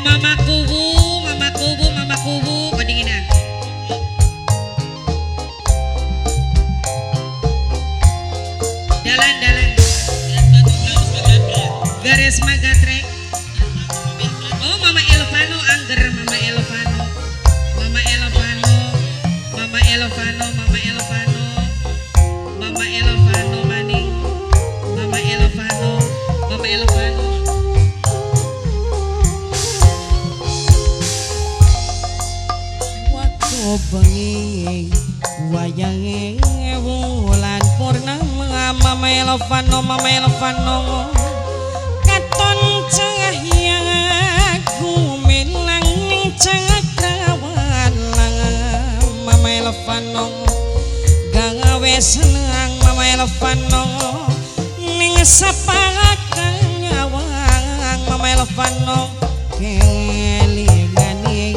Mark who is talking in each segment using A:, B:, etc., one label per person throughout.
A: mama kubu kedinginan. Dalan garis magatrek. Oh mama Elvano angger mama Elvano maning mama Elvano
B: waktu bengi wayange wulan purnama mama Elvano katon cahya gumilang ning cakrawan mama Elvano gawe senang mama Elvano ning sapakang nyawang mama Elvano kelingan ing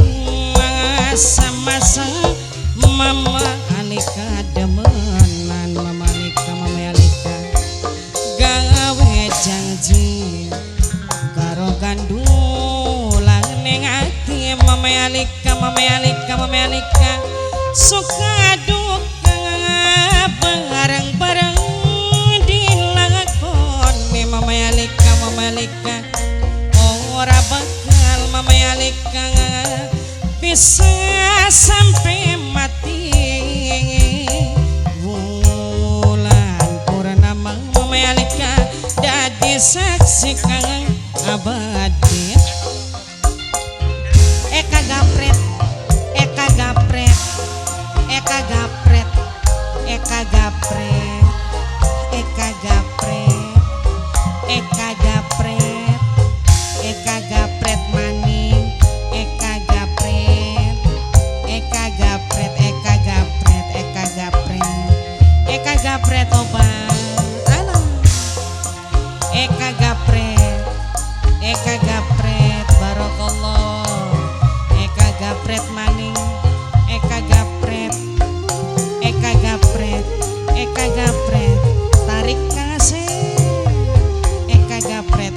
B: masa-masa mama Alika demenan mama Alika gawe janji karo gandulan ning ati mama Alika suka duka bareng-bareng dilakoni mama Alika ora bakal mama Alika bisa sampai mati bulan purnama mama Alika dadi saksi kang abadi Eka Gapret maning Eka Gapret obat alam Eka Gapret barokallah Eka Gapret maning Eka Gapret tarik kasih Eka Gapret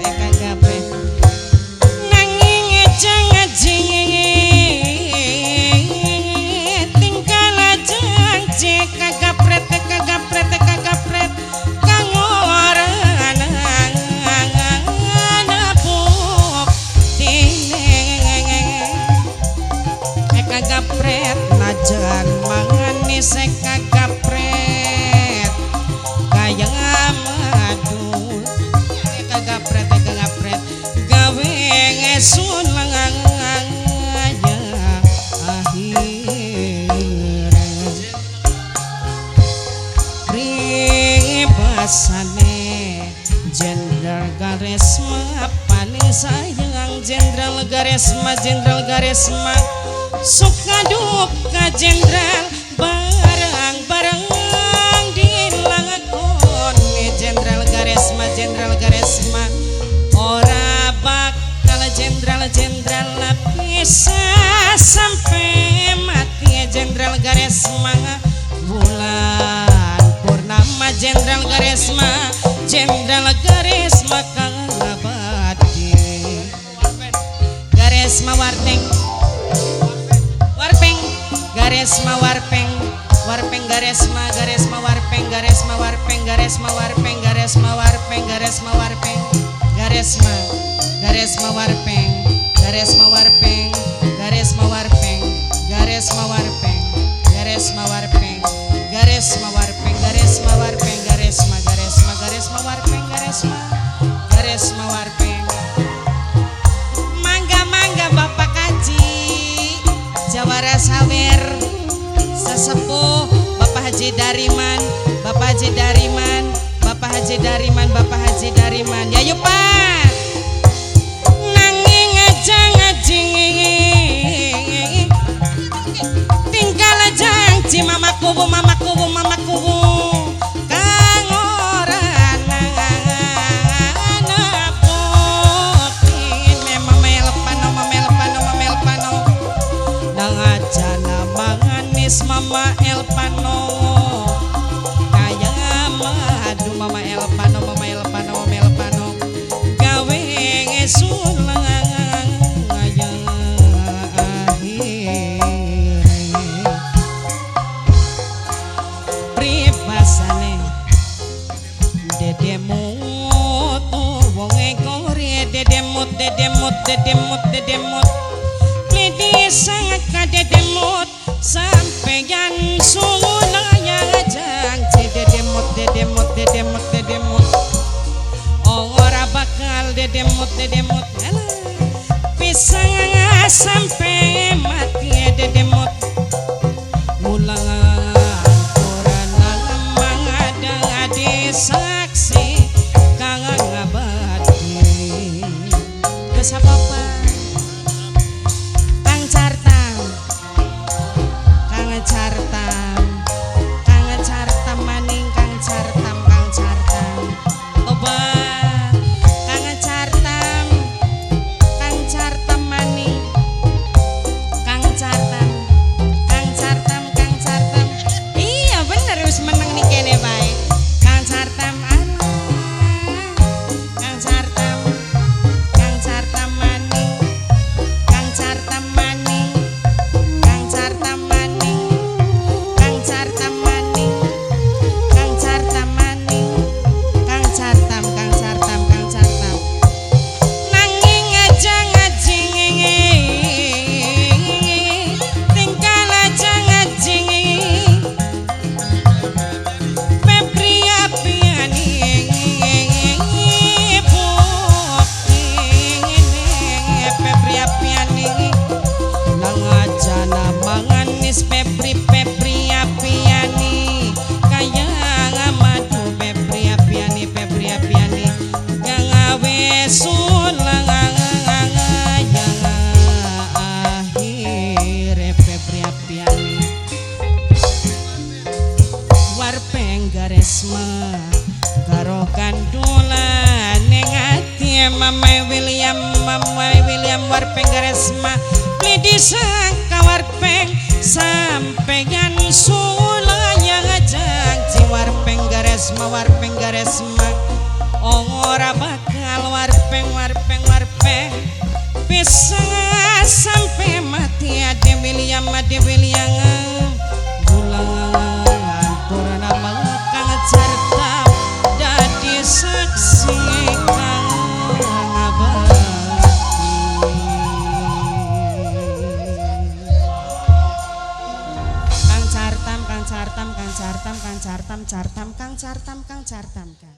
B: nanging ngejeng tinggal aja Eka Gapret kang ora Eka Gapret najan manganis Eka Gapret kayang amadul Eka Gapret gawe ngesun langang aja akhir pribasane Jenderal Garesma paling sayang Jenderal Garesma suka duka Jenderal bareng-bareng dilakoni Jenderal Garesma ora bakal Jenderal bisa sampai mati Jenderal Garesma bulan purnama Jenderal Garesma kang abadi Garesma warpeng Garesma warpeng mangga Bapak Kaji Jawara Sawer sesepuh Bapak Haji Dariman ya yuk Pak nanging ngejeng tinggal janji mama kubu kang ora napokin mama Elpano nang aja manganis mama Elpano kayang madu mama Elpano gawe ngesun langang aja dedemut sampeyan sulaya jang dedemut dedemut dedemut dedemut ora bakal dedemut dedemut pisang sampai mati dedemut mulang orang mangada adi saksi kang ngabadi kesabapa kang cartam kang cartam kang cartam maning kang cartam obat kang cartam maning kang cartam iya bener wis meneng nih kene bae kang cartam kang cartam maning kang cartam maning kang cartam maning kang cartam maning kang cartam maning kang cartam nanging aja ngajing tingkal aja ngajing Febri apiani Febri apiani nang aja namanganis Febri apiani kaya ngamadu Febri apiani yang awe sulang yang akhir Febri apiani warpeng garesma karo kandulan ning ati Mama William warpeng garesma lidi sangka warpeng sampeyan sulaya ngajang ci warpeng garesma ora bakal warpeng bisa sampai mati ade William bulangan purana kang carta dadi saksi kang ngabati kang cartam